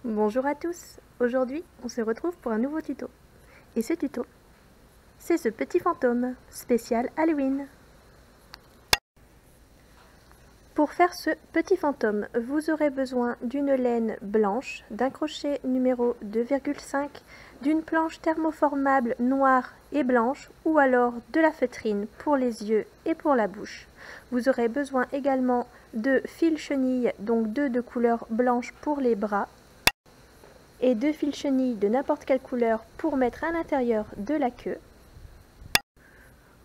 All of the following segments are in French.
Bonjour à tous, aujourd'hui on se retrouve pour un nouveau tuto. Et ce tuto, c'est ce petit fantôme spécial Halloween. Pour faire ce petit fantôme, vous aurez besoin d'une laine blanche, d'un crochet numéro 2,5, d'une planche thermoformable noire et blanche ou alors de la feutrine pour les yeux et pour la bouche. Vous aurez besoin également de fils chenilles, donc 2 de couleur blanche pour les bras, et 2 fils chenilles de n'importe quelle couleur pour mettre à l'intérieur de la queue.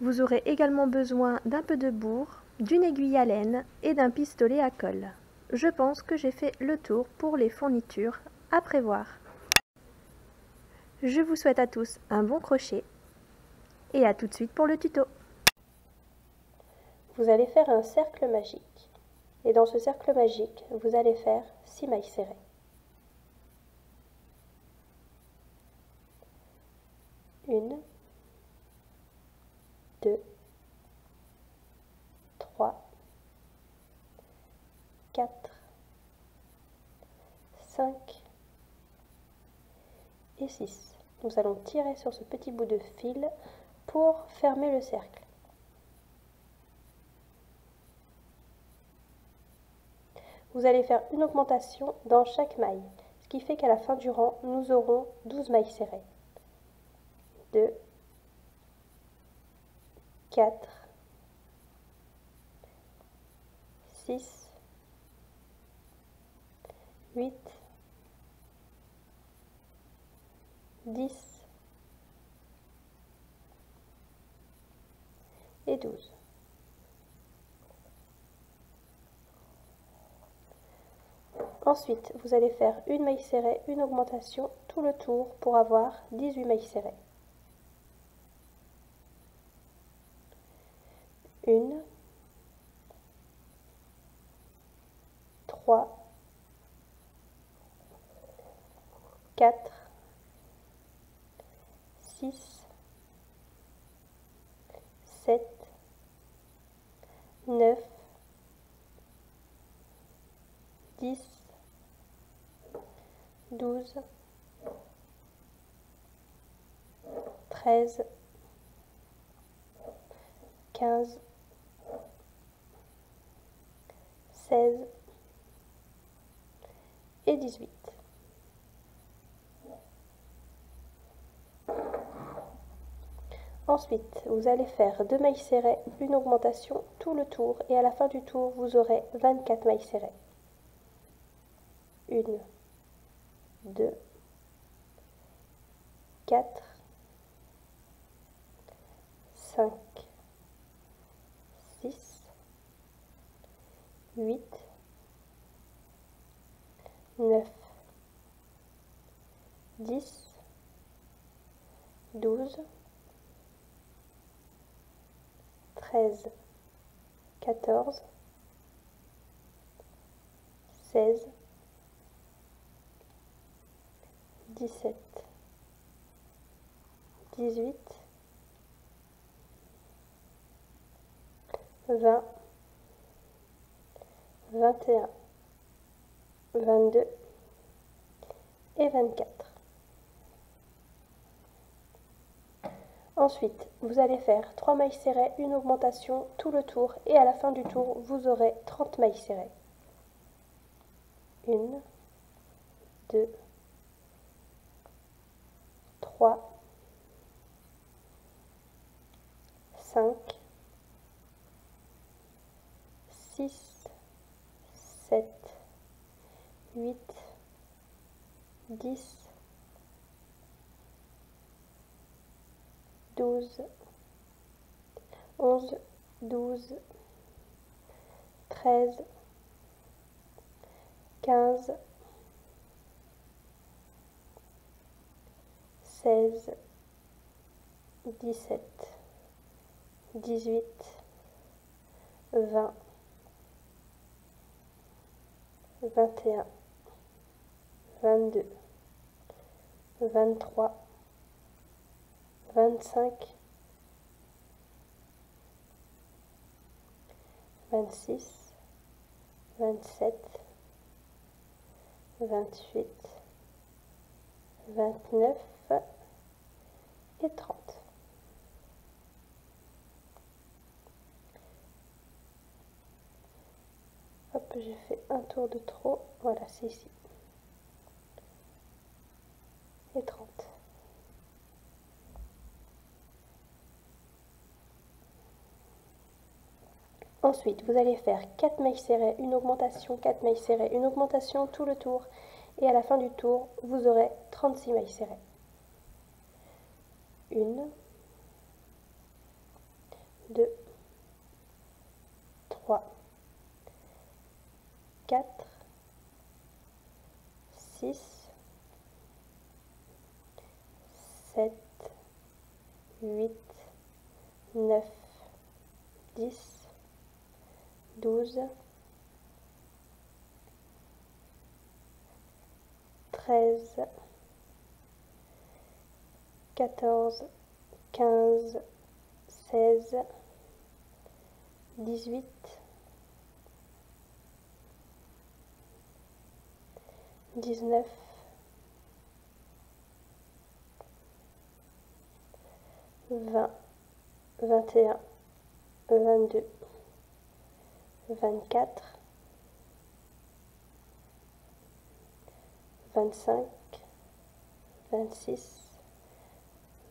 Vous aurez également besoin d'un peu de bourre, d'une aiguille à laine et d'un pistolet à colle. Je pense que j'ai fait le tour pour les fournitures à prévoir. Je vous souhaite à tous un bon crochet et à tout de suite pour le tuto. Vous allez faire un cercle magique et dans ce cercle magique, vous allez faire 6 mailles serrées. 1, 2, 3, 4, 5 et 6. Nous allons tirer sur ce petit bout de fil pour fermer le cercle. Vous allez faire une augmentation dans chaque maille, ce qui fait qu'à la fin du rang, nous aurons 12 mailles serrées. 2, 4, 6, 8, 10 et 12. Ensuite, vous allez faire une maille serrée, une augmentation, tout le tour pour avoir 18 mailles serrées. 1, 3, 4, 6, 7, 9, 10, 12, 13, 15, 16 et 18. Ensuite, vous allez faire 2 mailles serrées, une augmentation, tout le tour, et à la fin du tour, vous aurez 24 mailles serrées. 1, 2, 4, 5, 6, 8, 9, 10, 12, 13, 14, 16, 17, 18, 20, 21, 22 et 24. Ensuite, vous allez faire 3 mailles serrées, une augmentation, tout le tour, et à la fin du tour, vous aurez 30 mailles serrées. 1, 2, 3, 5, 6, 7, 8, 10, 12, 11, 12, 13, 15, 16, 17, 18, 20, 21, 22, 23, 25, 26, 27, 28, 29 et 30. Hop, j'ai fait un tour de trop. Voilà, c'est ici. Et 30. Ensuite, vous allez faire 4 mailles serrées, une augmentation, 4 mailles serrées, une augmentation tout le tour. Et à la fin du tour, vous aurez 36 mailles serrées. 1, 2, 3, 4, 6, 7, 8, 9, 10, 12, 13, 14, 15, 16, 18, 19, 20, 21, 22, 24, 25, 26,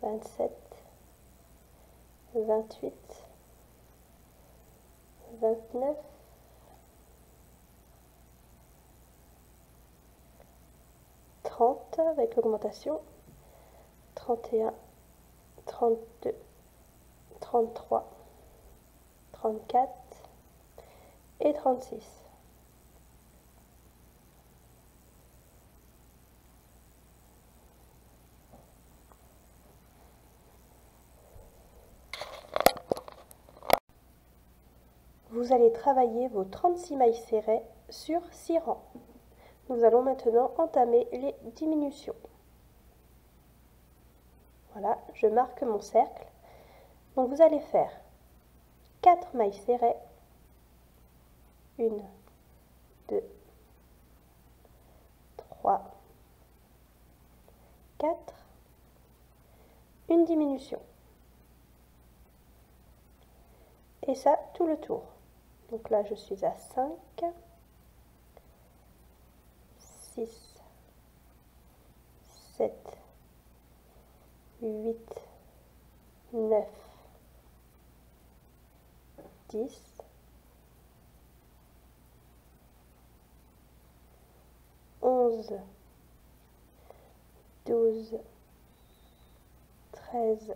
27, 28, 29, 30 avec l'augmentation, 31, 32, 33, 34 et 36. Vous allez travailler vos 36 mailles serrées sur 6 rangs. Nous allons maintenant entamer les diminutions. Voilà, je marque mon cercle. Donc vous allez faire 4 mailles serrées, 1, 2, 3, 4, une diminution. Et ça, tout le tour. Donc là, je suis à 5, 6, 7, 8, 9, 10, 11, 12, 13,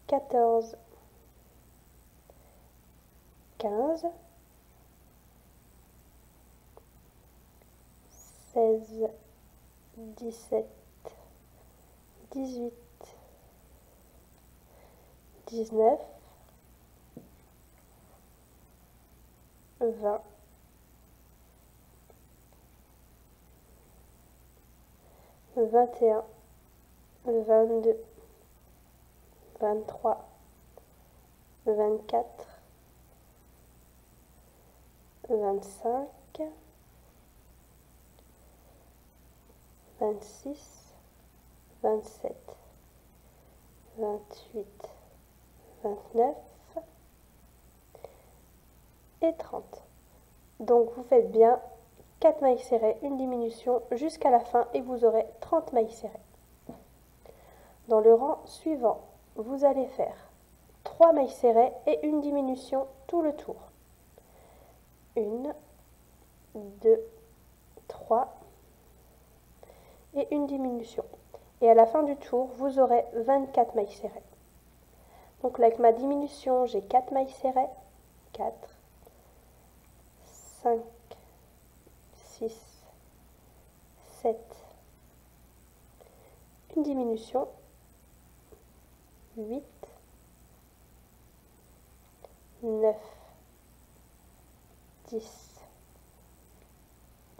14, 15, 16, 17, 18, 19, 20, 21, 22, 23, 24, 25, 26, 27, 28, 29 et 30. Donc vous faites bien 4 mailles serrées, une diminution jusqu'à la fin et vous aurez 30 mailles serrées. Dans le rang suivant, vous allez faire 3 mailles serrées et une diminution tout le tour. 1, 2, 3 et une diminution. Et à la fin du tour, vous aurez 24 mailles serrées. Donc là, avec ma diminution, j'ai 4 mailles serrées. 4, 5, 6, 7, une diminution, 8, 9, 10,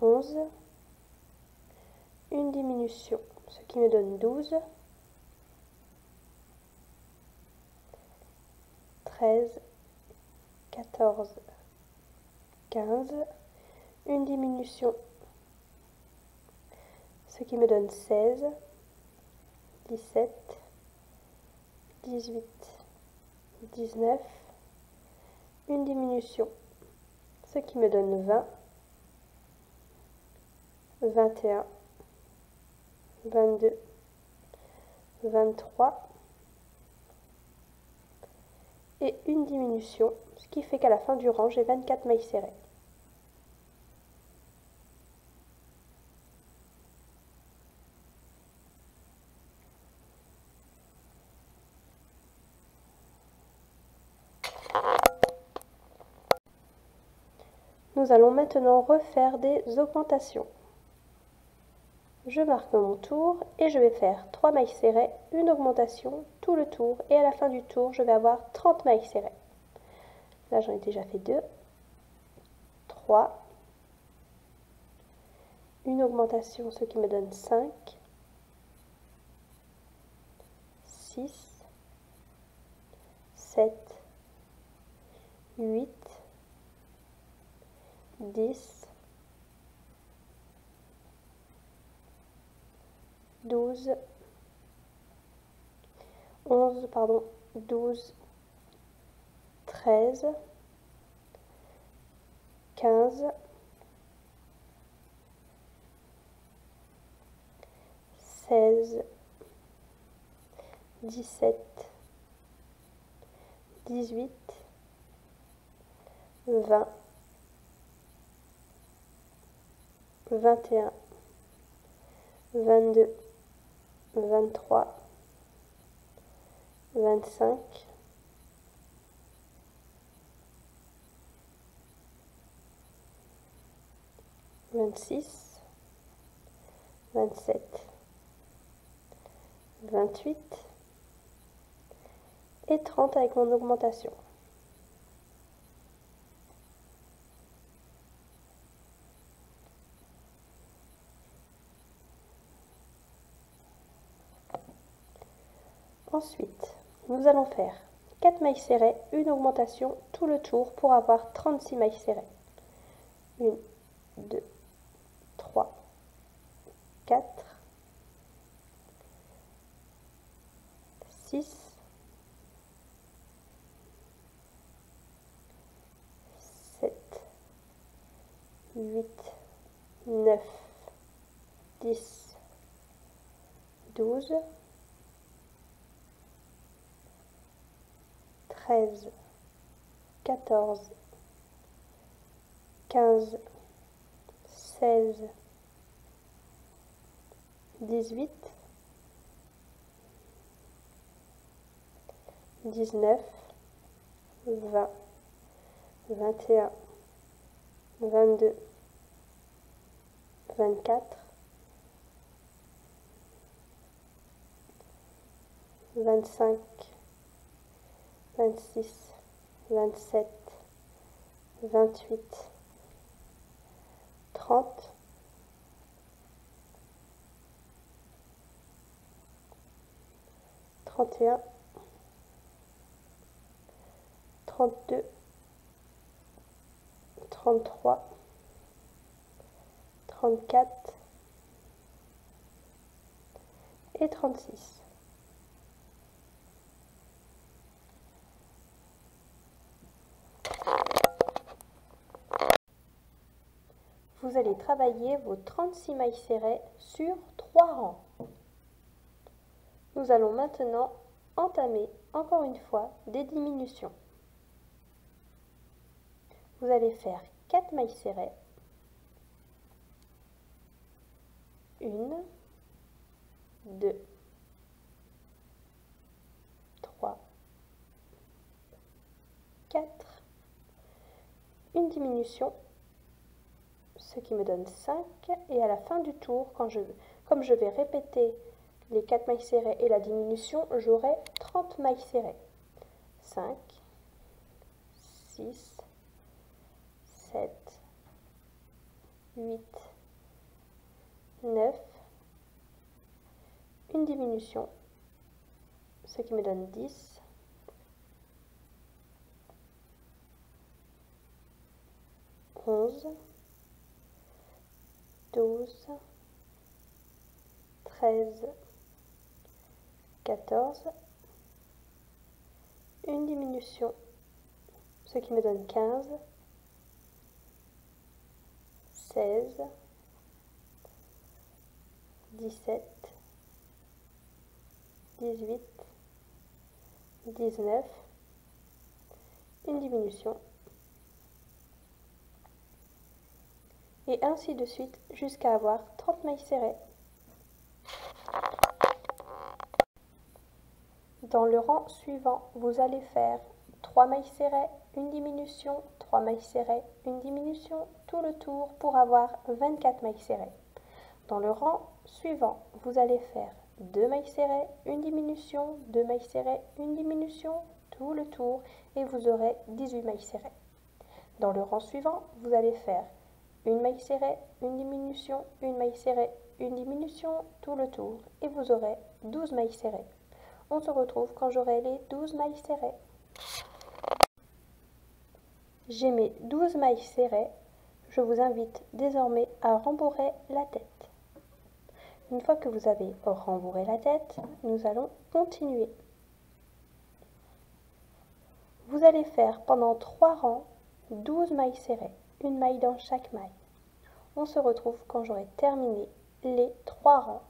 11, une diminution, ce qui me donne 12, 13, 14, 15, une diminution, ce qui me donne 16, 17, 18, 19, une diminution, ce qui me donne 20, 21, 22, 23 et une diminution, ce qui fait qu'à la fin du rang, j'ai 24 mailles serrées. Nous allons maintenant refaire des augmentations. Je marque mon tour et je vais faire 3 mailles serrées, une augmentation, tout le tour, et à la fin du tour, je vais avoir 30 mailles serrées. Là, j'en ai déjà fait 2, 3, une augmentation, ce qui me donne 5, 6, 7, 8, 10, 12, 11, 12, 13, 15, 16, 17, 18, 20, 21, 22, 23, 25, 26, 27, 28 et 30 avec mon augmentation. Ensuite, nous allons faire 4 mailles serrées, une augmentation, tout le tour pour avoir 36 mailles serrées. 1, 2, 3, 4, 6, 7, 8, 9, 10, 12, 13, 14, 15, 16, 18, 19, 20, 21, 22, 24, 25, 26, 27, 28, 30, 31, 32, 33, 34 et 36. Vous allez travailler vos 36 mailles serrées sur 3 rangs. Nous allons maintenant entamer encore une fois des diminutions. Vous allez faire 4 mailles serrées, 1, 2, 3, 4, une diminution, ce qui me donne 5, et à la fin du tour, comme je vais répéter les 4 mailles serrées et la diminution, j'aurai 30 mailles serrées. 5, 6, 7, 8, 9, une diminution, ce qui me donne 10, 11, 12, 13, 14, une diminution, ce qui me donne 15, 16, 17, 18, 19, une diminution, et ainsi de suite jusqu'à avoir 30 mailles serrées. Dans le rang suivant, vous allez faire 3 mailles serrées, une diminution, 3 mailles serrées, une diminution, tout le tour pour avoir 24 mailles serrées. Dans le rang suivant, vous allez faire 2 mailles serrées, une diminution, 2 mailles serrées, une diminution, tout le tour et vous aurez 18 mailles serrées. Dans le rang suivant, vous allez faire une maille serrée, une diminution, une maille serrée, une diminution, tout le tour et vous aurez 12 mailles serrées. On se retrouve quand j'aurai les 12 mailles serrées. J'ai mes 12 mailles serrées. Je vous invite désormais à rembourrer la tête. Une fois que vous avez rembourré la tête, nous allons continuer. Vous allez faire pendant 3 rangs 12 mailles serrées, une maille dans chaque maille. On se retrouve quand j'aurai terminé les 3 rangs.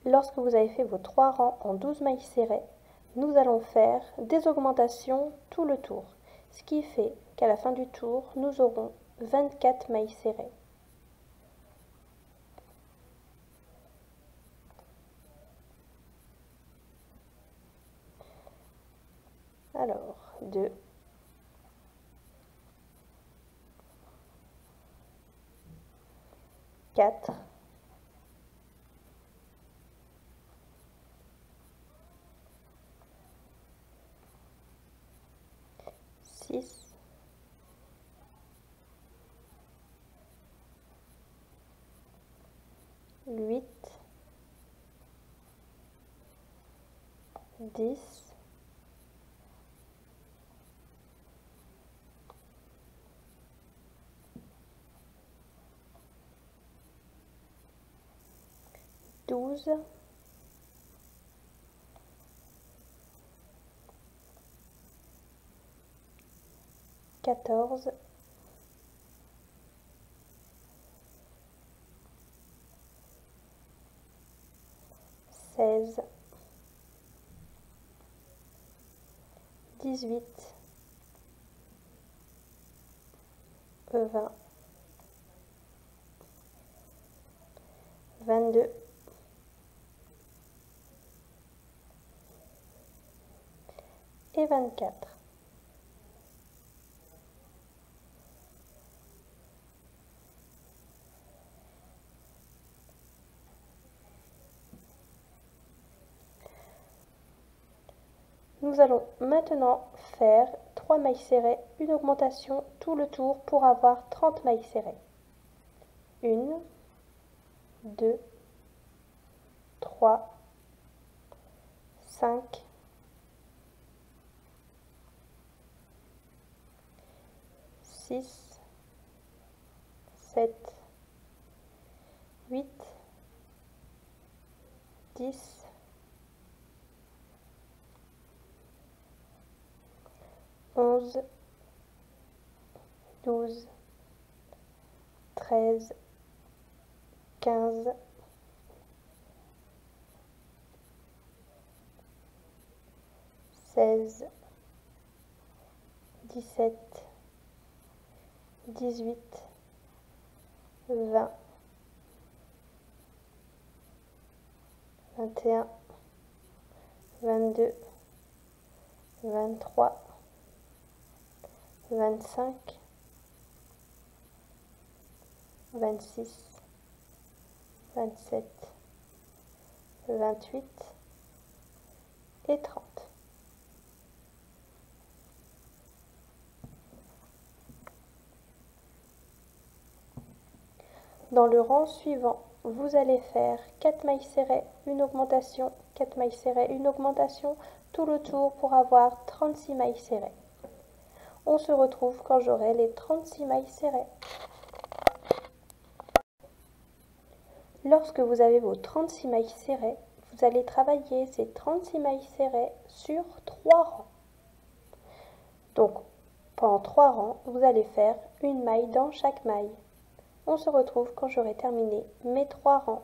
Lorsque vous avez fait vos 3 rangs en 12 mailles serrées, nous allons faire des augmentations tout le tour, ce qui fait qu'à la fin du tour, nous aurons 24 mailles serrées. Alors, 2, 4, 6, 8, 10, 12, 14, 16, 18, 20, 22, et 24. Nous allons maintenant faire 3 mailles serrées, une augmentation tout le tour pour avoir 30 mailles serrées. 1, 2, 3, 5, 6, 7, 8, 10, 11, 12, 13, 15, 16, 17, 18, 20, 21, 22, 23, 25, 26, 27, 28 et 30. Dans le rang suivant, vous allez faire 4 mailles serrées, une augmentation, 4 mailles serrées, une augmentation, tout le tour pour avoir 36 mailles serrées. On se retrouve quand j'aurai les 36 mailles serrées. Lorsque vous avez vos 36 mailles serrées, vous allez travailler ces 36 mailles serrées sur 3 rangs. Donc, pendant 3 rangs, vous allez faire une maille dans chaque maille. On se retrouve quand j'aurai terminé mes 3 rangs.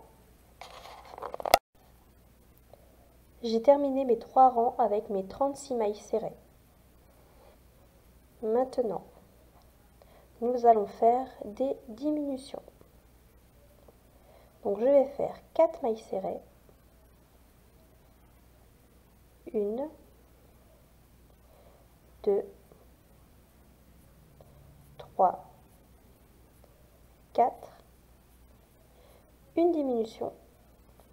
J'ai terminé mes 3 rangs avec mes 36 mailles serrées. Maintenant, nous allons faire des diminutions. Donc je vais faire 4 mailles serrées. 1, 2, 3, 4, une diminution,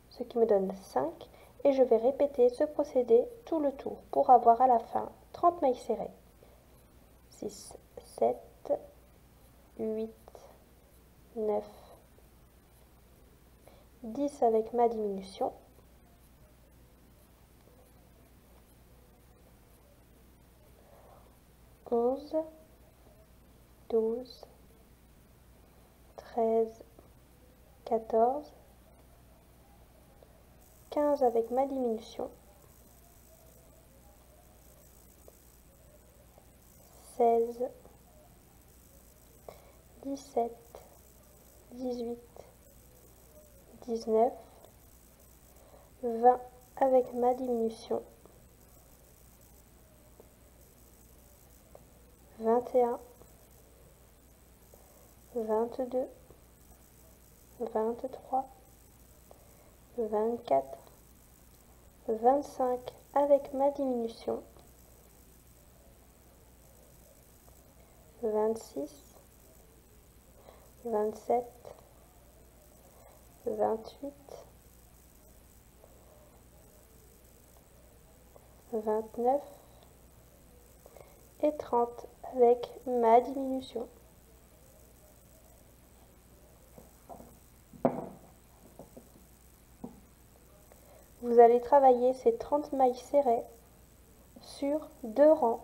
ce qui me donne 5, et je vais répéter ce procédé tout le tour pour avoir à la fin 30 mailles serrées. 6, 7, 8, 9, 10 avec ma diminution, 11, 12, 13, 14, 15 avec ma diminution, 16, 17, 18, 19, 20 avec ma diminution, 21, 22, 23, 24, 25 avec ma diminution, 26, 27, 28, 29 et 30 avec ma diminution. Vous allez travailler ces 30 mailles serrées sur 2 rangs.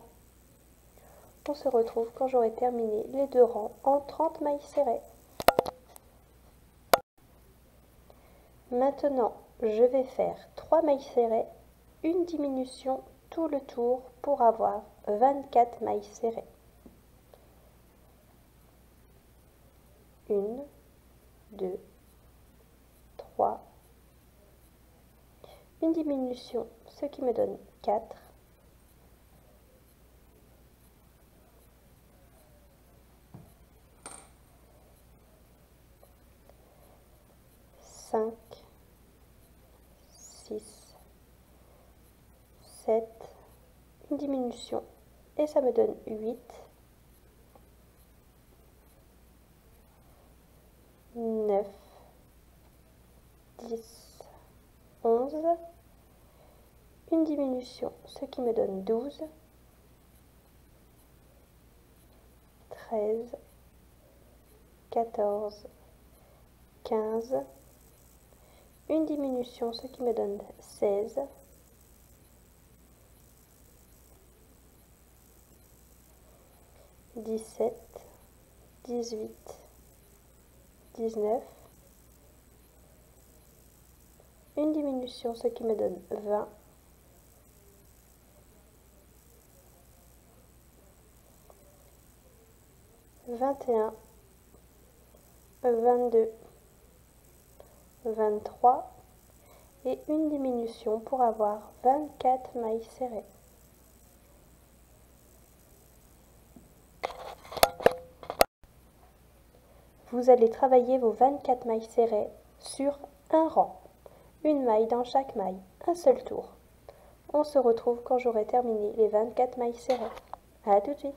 On se retrouve quand j'aurai terminé les 2 rangs en 30 mailles serrées. Maintenant, je vais faire 3 mailles serrées, une diminution tout le tour pour avoir 24 mailles serrées. 1, 2, 3, une diminution, ce qui me donne 4, 5, 6, 7, une diminution, et ça me donne 8, 9, 10, 11, une diminution, ce qui me donne 12, 13, 14, 15, une diminution, ce qui me donne 16, 17, 18, 19, une diminution, ce qui me donne 20, 21, 22, 23 et une diminution pour avoir 24 mailles serrées. Vous allez travailler vos 24 mailles serrées sur un rang, une maille dans chaque maille, un seul tour. On se retrouve quand j'aurai terminé les 24 mailles serrées. À tout de suite.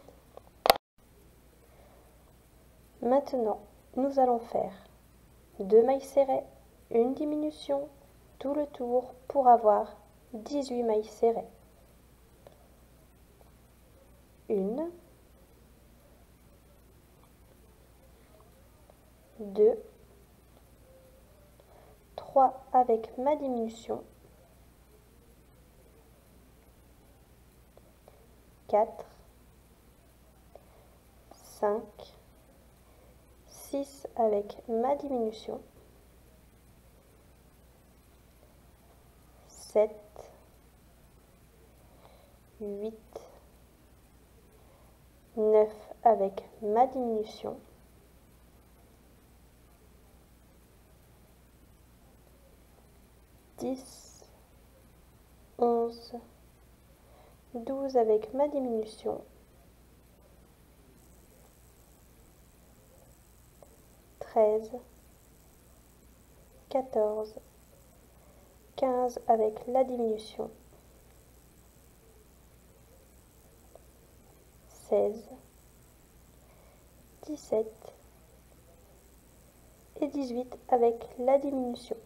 Maintenant, nous allons faire 2 mailles serrées, une diminution, tout le tour pour avoir 18 mailles serrées. 1, 2, 3 avec ma diminution, 4, 5, 6 avec ma diminution, 7, 8, 9 avec ma diminution, 10, 11, 12 avec ma diminution, 13, 14, 15 avec la diminution, 16, 17 et 18 avec la diminution.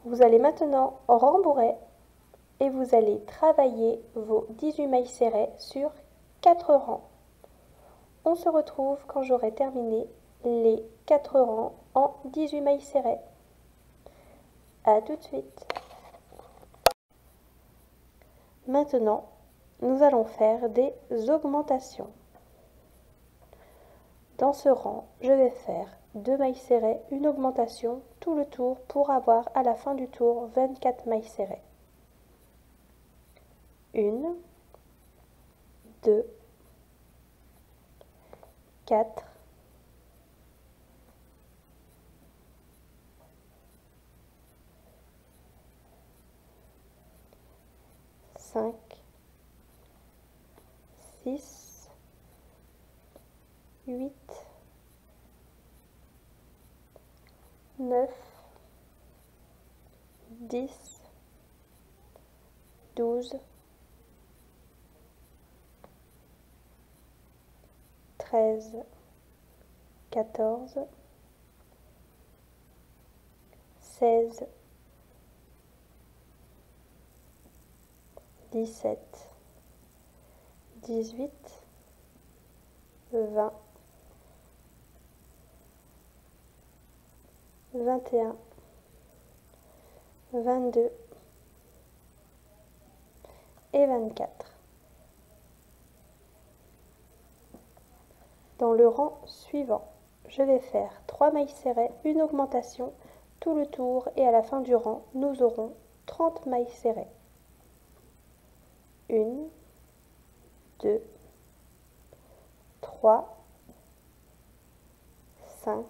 Vous allez maintenant rembourrer et vous allez travailler vos 18 mailles serrées sur 4 rangs. On se retrouve quand j'aurai terminé les 4 rangs en 18 mailles serrées. A tout de suite. Maintenant, nous allons faire des augmentations. Dans ce rang, je vais faire 2 mailles serrées, une augmentation, tout le tour pour avoir à la fin du tour 24 mailles serrées. 1, 2, 4, 5, 6, 8, 9, 10, 12, 13, 14, 16, 17, 18, 20, 21, 22 et 24. Dans le rang suivant, je vais faire 3 mailles serrées, une augmentation, tout le tour et à la fin du rang, nous aurons 30 mailles serrées. 1, 2, 3, 5,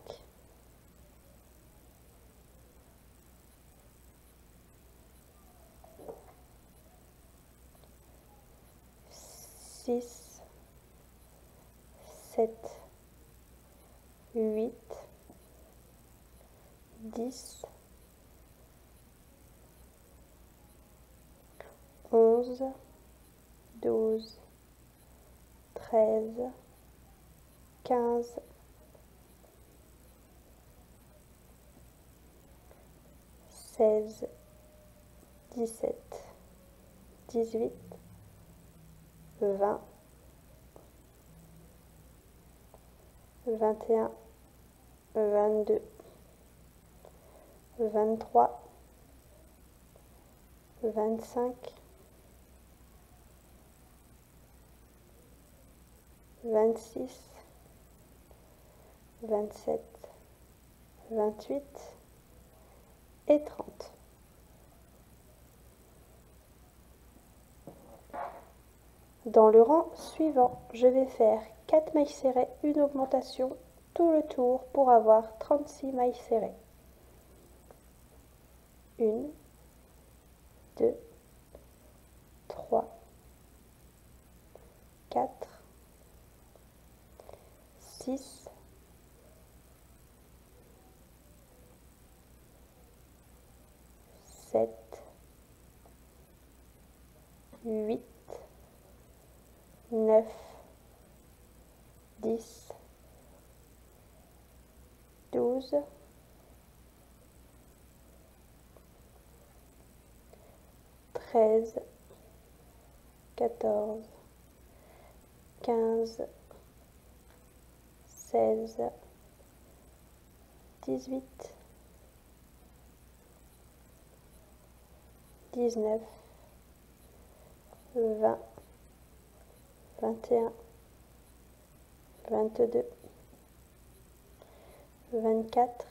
6, 7, 8, 10, 11, 12, 13, 15, 16, 17, 18, 20, 21, 22, 23, 25, 26, 27, 28 et 30. Dans le rang suivant, je vais faire 4 mailles serrées, une augmentation, tout le tour pour avoir 36 mailles serrées. 1, 2, 3, 4, 6, 7, 8, 9, 10, 12, 13, 14, 15, 16, 18, 19, 20, 21, 22, 24,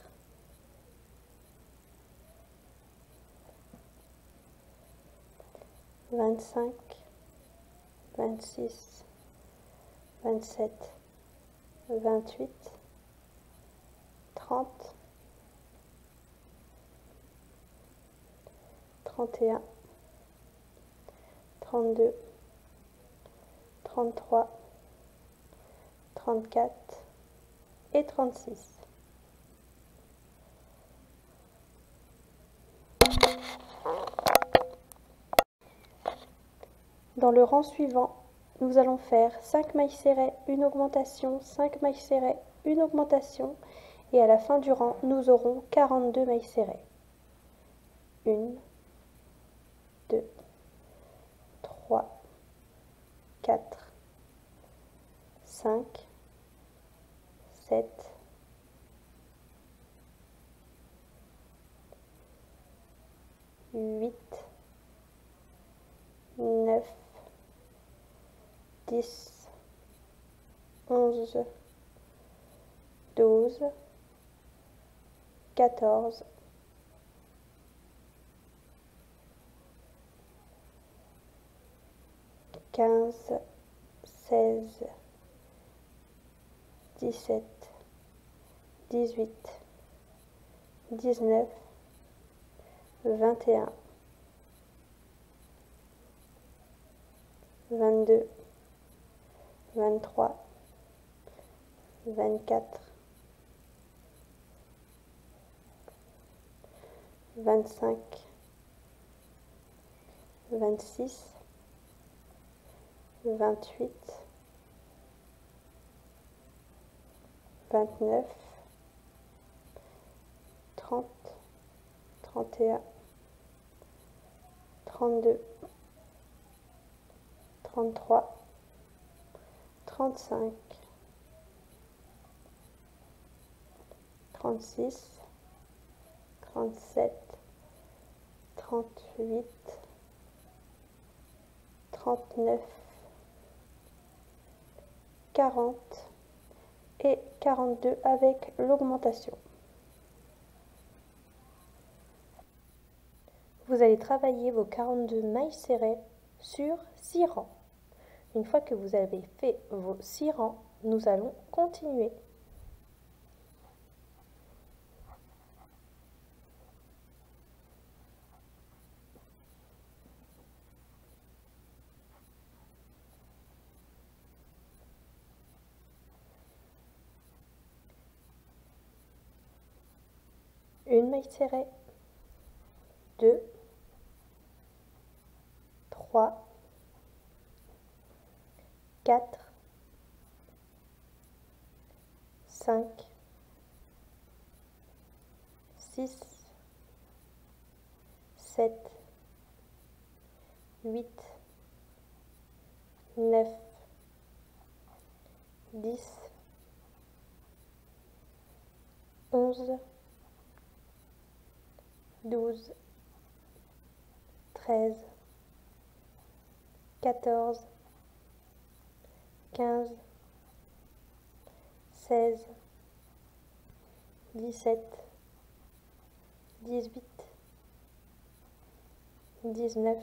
25, 26, 27, 28, 30, 31, 32, 33, 34 et 36. Dans le rang suivant, nous allons faire 5 mailles serrées, une augmentation, 5 mailles serrées, une augmentation, et à la fin du rang, nous aurons 42 mailles serrées. 1, 2, 3, 4, 5, 7, 8, 9, 10, 11, 12, 14, 15, 16, 17, 18, 19, 21, 22, 23, 24, 25, 26, 28, 29, 30, 31, 32, 33, 35, 36, 37, 38, 39, 40 et 42 avec l'augmentation. Vous allez travailler vos 42 mailles serrées sur 6 rangs. Une fois que vous avez fait vos 6 rangs, nous allons continuer. Une maille serrée, 2, 3, 4, 5, 6, 7, 8, 9, 10, 11, 12, 13, 14, 15, 16, 17, 18, 19,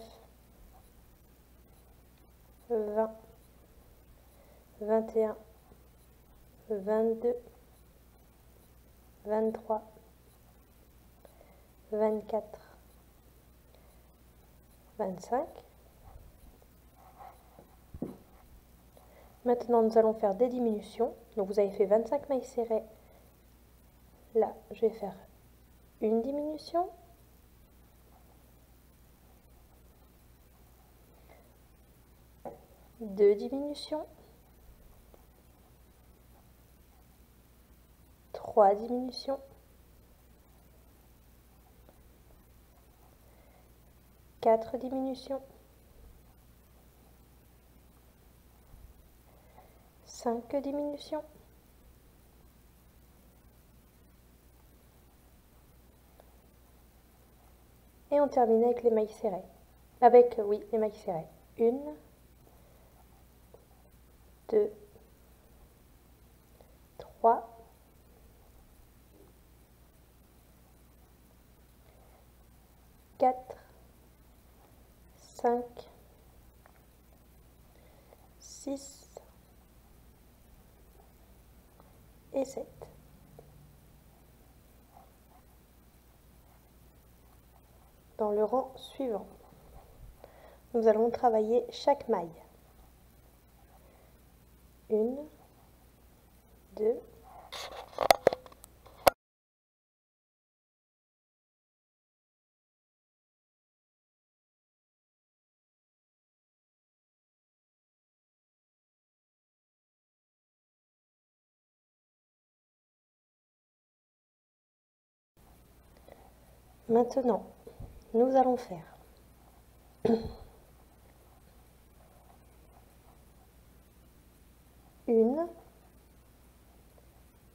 20, 21, 22, 23, 24, 25. Maintenant, nous allons faire des diminutions. Donc, vous avez fait 25 mailles serrées. Là, je vais faire une diminution. Deux diminutions. 3 diminutions. 4 diminutions. 5 diminutions. Et on termine avec les mailles serrées. Avec, oui, les mailles serrées. 1, 2, 3, 4, 5, 6 et 7. Dans le rang suivant, nous allons travailler chaque maille. 1, 2, maintenant, nous allons faire 1,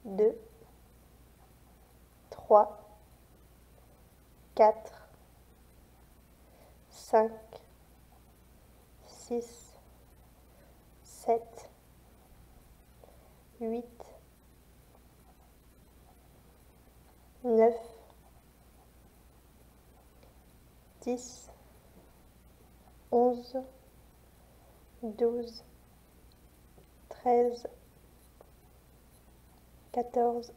2, 3, 4, 5, 6, 7, 8, 9, 10, 11, 12, 13, 14,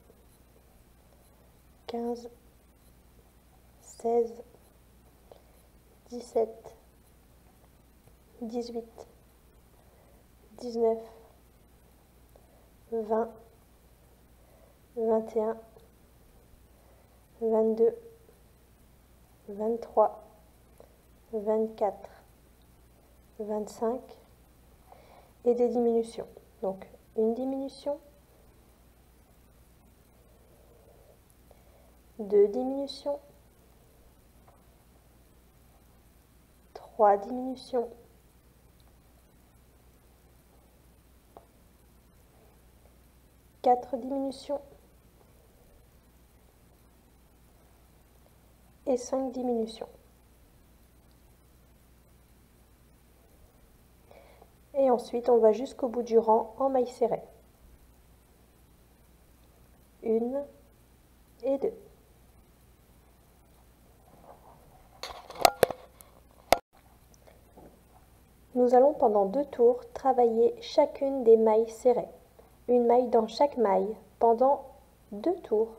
15, 16, 17, 18, 19, 20, 21, 22, 23, 24, 25 et des diminutions. Donc une diminution, 2 diminutions, 3 diminutions, 4 diminutions et 5 diminutions. Et ensuite, on va jusqu'au bout du rang en mailles serrées. 1 et 2. Nous allons pendant 2 tours travailler chacune des mailles serrées. Une maille dans chaque maille pendant 2 tours.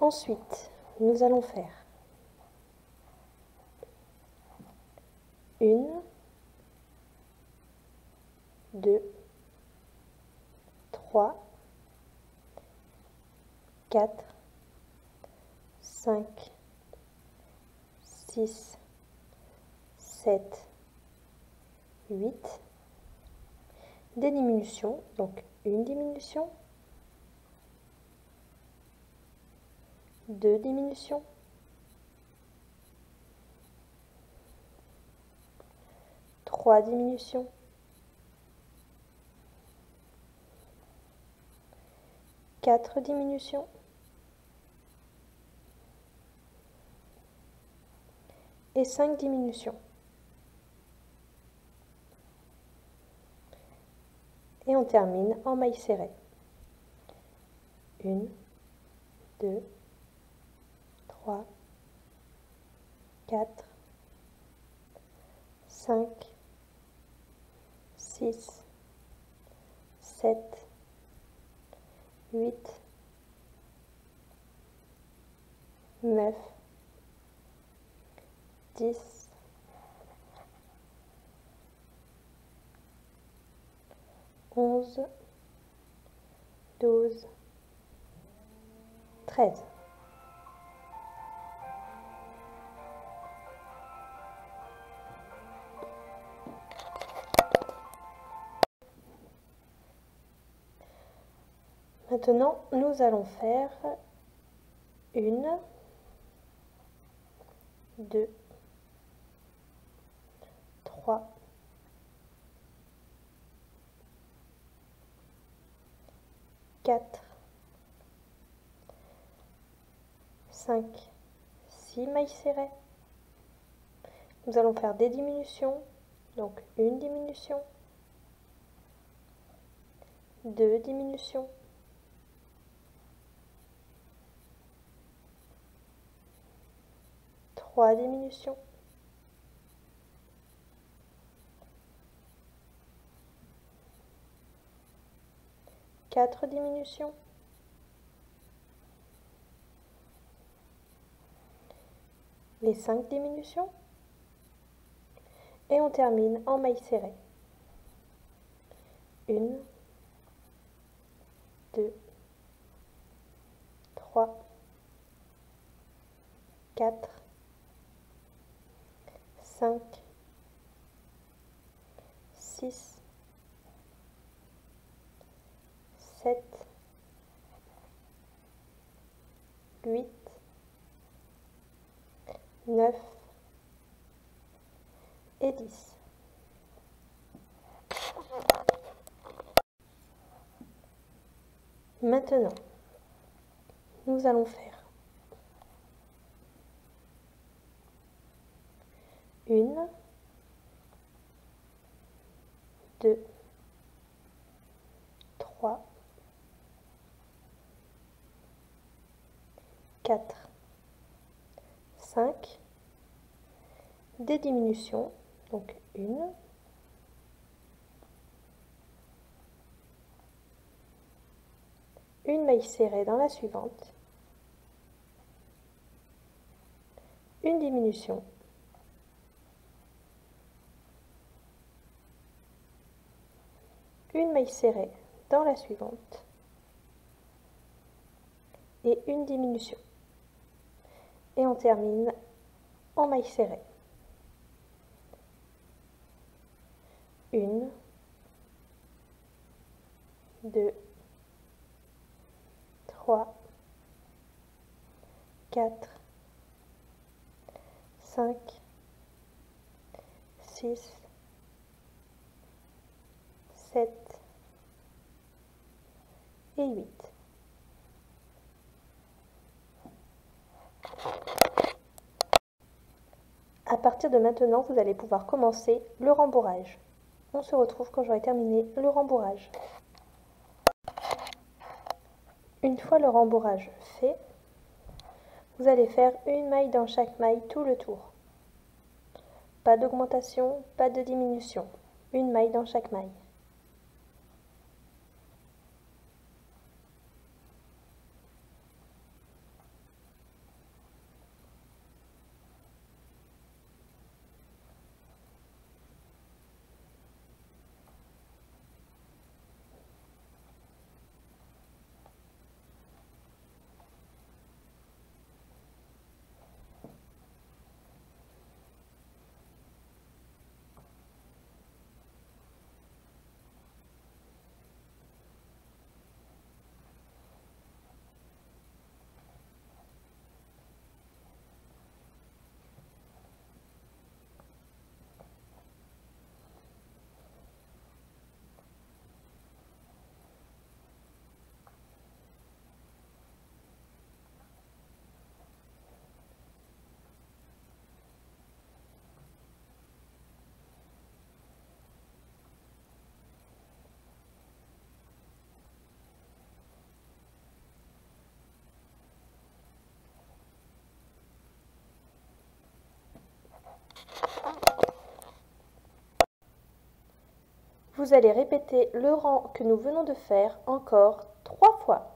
Ensuite, nous allons faire 1, 2, 3, 4, 5, 6, 7, 8. Des diminutions, donc une diminution, 2 diminutions, 3 diminutions, 4 diminutions et 5 diminutions. Et on termine en maille serrée. 1, 2, 3, 4, 5, 6, 7, 8, 9, 10, 11, 12, 13. Maintenant, nous allons faire 1, 2, 3, 4, 5, 6 mailles serrées. Nous allons faire des diminutions, donc une diminution, 2 diminutions, 3 diminutions, 4 diminutions, les 5 diminutions, et on termine en maille serrée. 1, 2, 3, 4, 5, 6, 7, 8, 9 et 10. Maintenant, nous allons faire 1, 2, 3, 4, 5, des diminutions, donc 1, une maille serrée dans la suivante, une diminution, une maille serrée dans la suivante et une diminution. Et on termine en maille serrée. 1, 2, 3, 4, 5, 6, 7 et 8. À partir de maintenant, vous allez pouvoir commencer le rembourrage. On se retrouve quand j'aurai terminé le rembourrage. Une fois le rembourrage fait, vous allez faire une maille dans chaque maille tout le tour. Pas d'augmentation, pas de diminution. Une maille dans chaque maille. Vous allez répéter le rang que nous venons de faire encore 3 fois.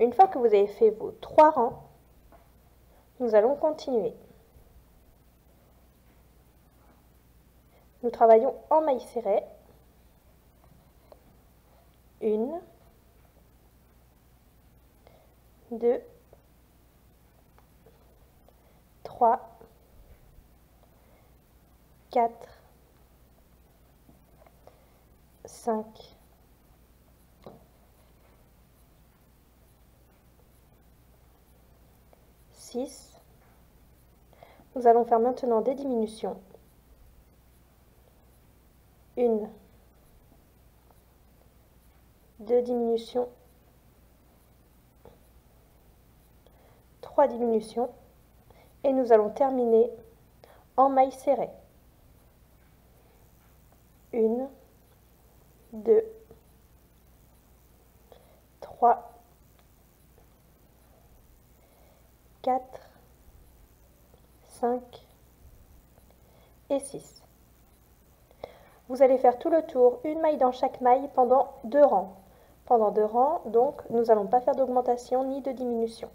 Une fois que vous avez fait vos 3 rangs, nous allons continuer. Nous travaillons en maille serrée. 1, 2, 3, 4, 5, 6. Nous allons faire maintenant des diminutions. 1, 2 diminutions, 3 diminutions, et nous allons terminer en maille serrée. 1, 2, 3, 4, 5 et 6. Vous allez faire tout le tour, une maille dans chaque maille pendant 2 rangs. Pendant 2 rangs, donc, nous n'allons pas faire d'augmentation ni de diminution.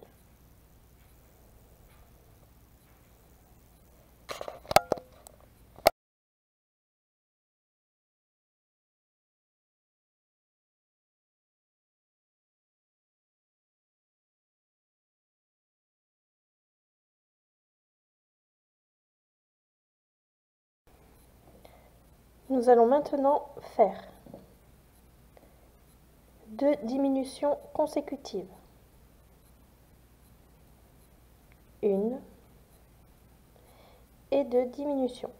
Nous allons maintenant faire 2 diminutions consécutives. 1 et 2 diminutions.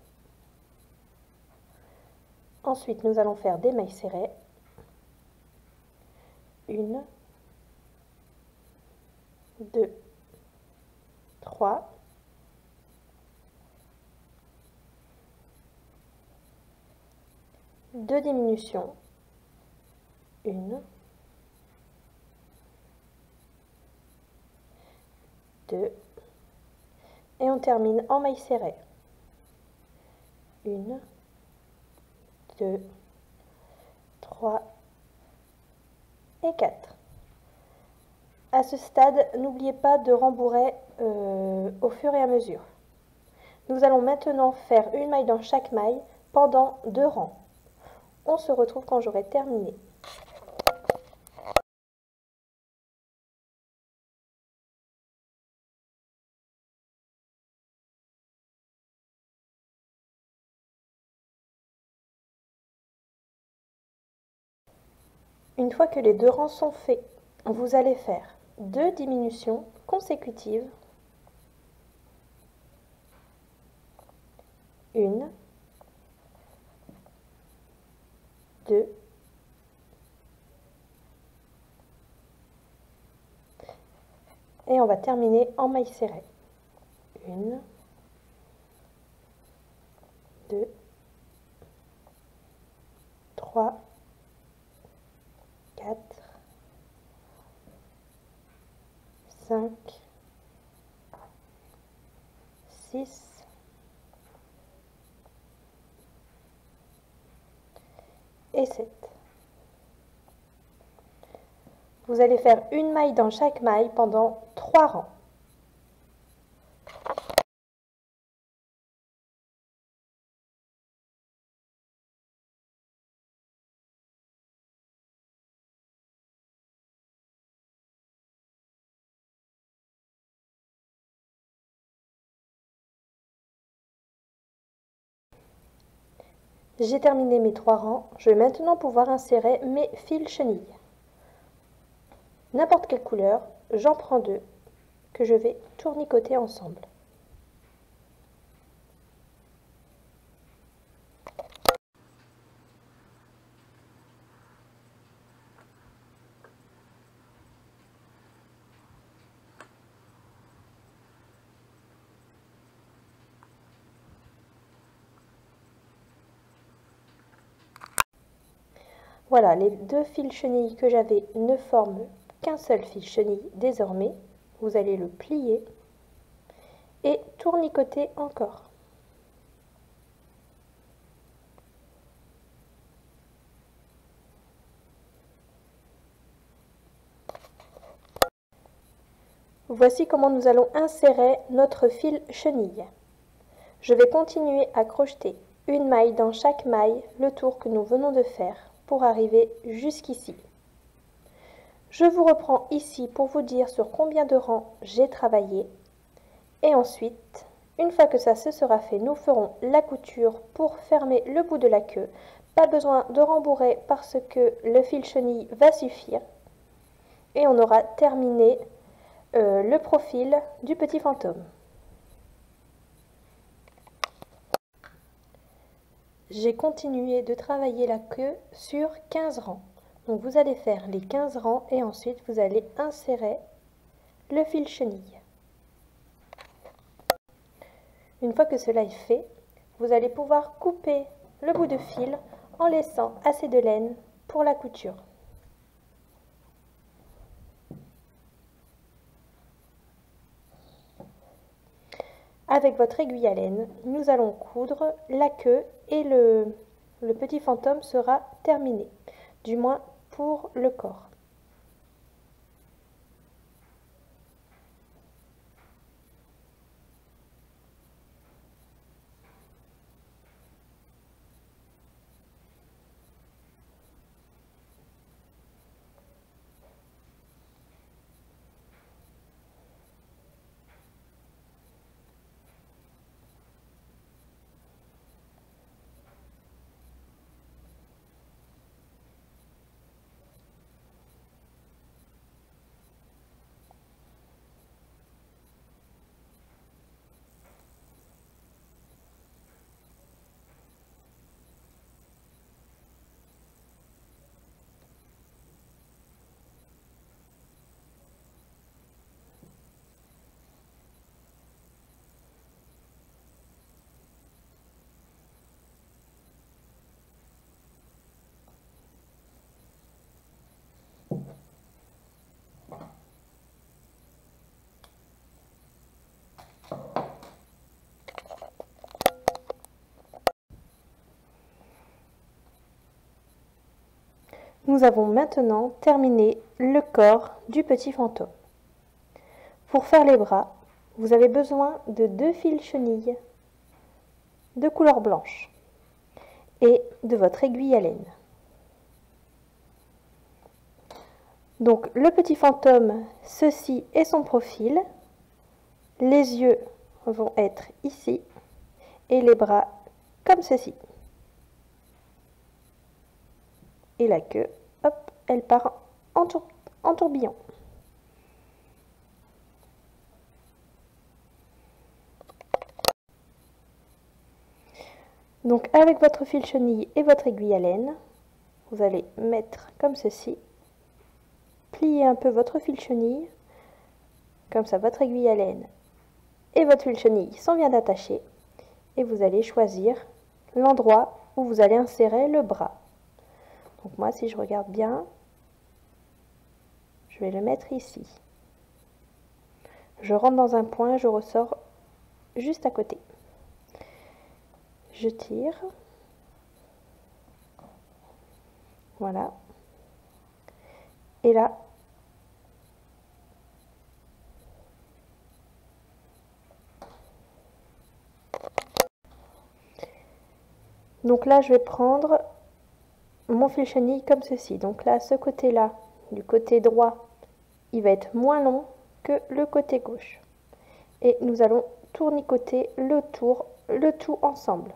Ensuite, nous allons faire des mailles serrées. 1, 2, 3, 2 diminutions. 1, 2, et on termine en maille serrée. 1, 2, 3 et 4. À ce stade, n'oubliez pas de rembourrer au fur et à mesure. Nous allons maintenant faire une maille dans chaque maille pendant 2 rangs. On se retrouve quand j'aurai terminé. Une fois que les 2 rangs sont faits, vous allez faire 2 diminutions consécutives. 1, 2, et on va terminer en maille serrée. 1, 2, 3, 4, 5, 6, et 7. Vous allez faire une maille dans chaque maille pendant 3 rangs. J'ai terminé mes 3 rangs, je vais maintenant pouvoir insérer mes fils chenilles. N'importe quelle couleur, j'en prends 2 que je vais tournicoter ensemble. Voilà, les 2 fils chenilles que j'avais ne forment qu'un seul fil chenille. Désormais, vous allez le plier et tournicoter encore. Voici comment nous allons insérer notre fil chenille. Je vais continuer à crocheter une maille dans chaque maille, le tour que nous venons de faire, pour arriver jusqu'ici. Je vous reprends ici pour vous dire sur combien de rangs j'ai travaillé. Et ensuite, une fois que ça se sera fait, nous ferons la couture pour fermer le bout de la queue. Pas besoin de rembourrer parce que le fil chenille va suffire. Et on aura terminé le profil du petit fantôme. J'ai continué de travailler la queue sur 15 rangs. Donc vous allez faire les 15 rangs et ensuite vous allez insérer le fil chenille. Une fois que cela est fait, vous allez pouvoir couper le bout de fil en laissant assez de laine pour la couture. Avec votre aiguille à laine, nous allons coudre la queue et le petit fantôme sera terminé, du moins pour le corps. Nous avons maintenant terminé le corps du petit fantôme. Pour faire les bras, vous avez besoin de 2 fils chenilles de couleur blanche et de votre aiguille à laine. Donc le petit fantôme, ceci est son profil. Les yeux vont être ici et les bras comme ceci. Et la queue, hop, elle part en tourbillon. Donc avec votre fil chenille et votre aiguille à laine, vous allez mettre comme ceci, plier un peu votre fil chenille, comme ça votre aiguille à laine et votre fil chenille sont bien attachés, et vous allez choisir l'endroit où vous allez insérer le bras. Donc moi, si je regarde bien, je vais le mettre ici. Je rentre dans un point, je ressors juste à côté. Je tire. Voilà. Et là, donc là, je vais prendre mon fil chenille comme ceci. Donc là, ce côté-là, du côté droit, il va être moins long que le côté gauche. Et nous allons tournicoter le tout ensemble.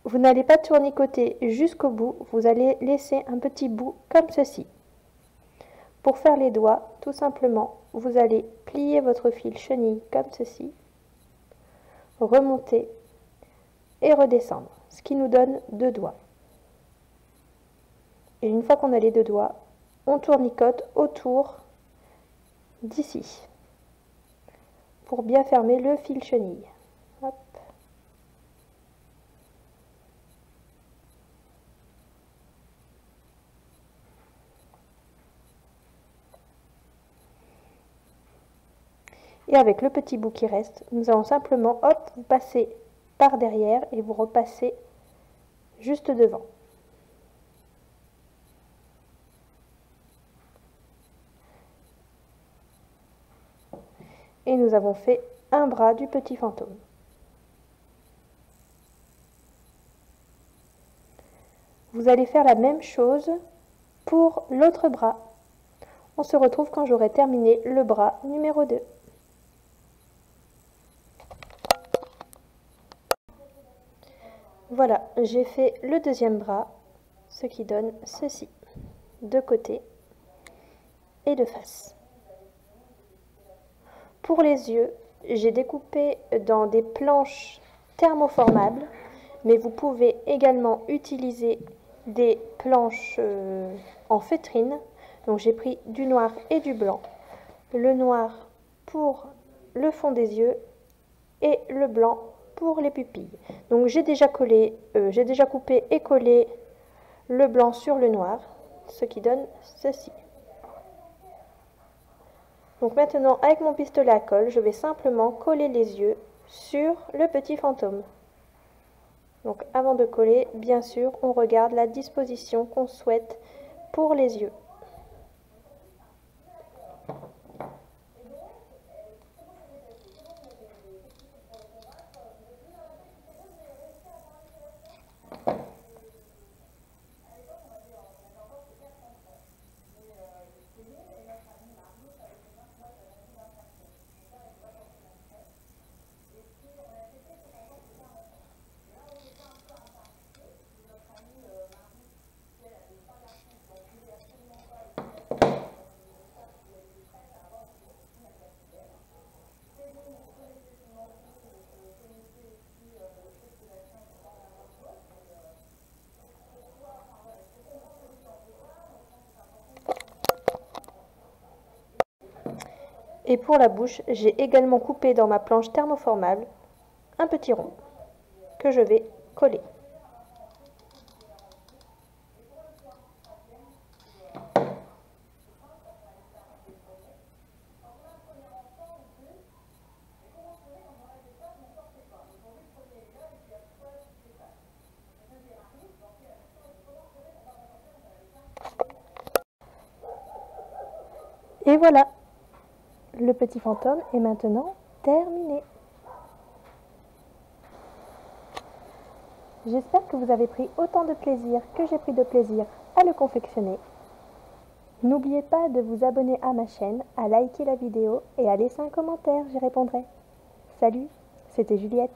Vous n'allez pas tournicoter jusqu'au bout, vous allez laisser un petit bout comme ceci. Pour faire les doigts, tout simplement, vous allez plier votre fil chenille comme ceci, remonter et redescendre, ce qui nous donne 2 doigts. Et une fois qu'on a les 2 doigts, on tournicote autour d'ici pour bien fermer le fil chenille. Hop. Et avec le petit bout qui reste, nous allons simplement, hop, vous passez par derrière et vous repassez juste devant. Et nous avons fait un bras du petit fantôme. Vous allez faire la même chose pour l'autre bras. On se retrouve quand j'aurai terminé le bras numéro 2. Voilà, j'ai fait le deuxième bras, ce qui donne ceci, de côté et de face. Pour les yeux, j'ai découpé dans des planches thermoformables, mais vous pouvez également utiliser des planches en feutrine. Donc j'ai pris du noir et du blanc. Le noir pour le fond des yeux et le blanc pour les pupilles. Donc j'ai déjà coupé et collé le blanc sur le noir, ce qui donne ceci. Donc maintenant, avec mon pistolet à colle, je vais simplement coller les yeux sur le petit fantôme. Donc avant de coller, bien sûr, on regarde la disposition qu'on souhaite pour les yeux. Et pour la bouche, j'ai également coupé dans ma planche thermoformable un petit rond que je vais coller. Et voilà, le petit fantôme est maintenant terminé. J'espère que vous avez pris autant de plaisir que j'ai pris de plaisir à le confectionner. N'oubliez pas de vous abonner à ma chaîne, à liker la vidéo et à laisser un commentaire, j'y répondrai. Salut, c'était Juliette.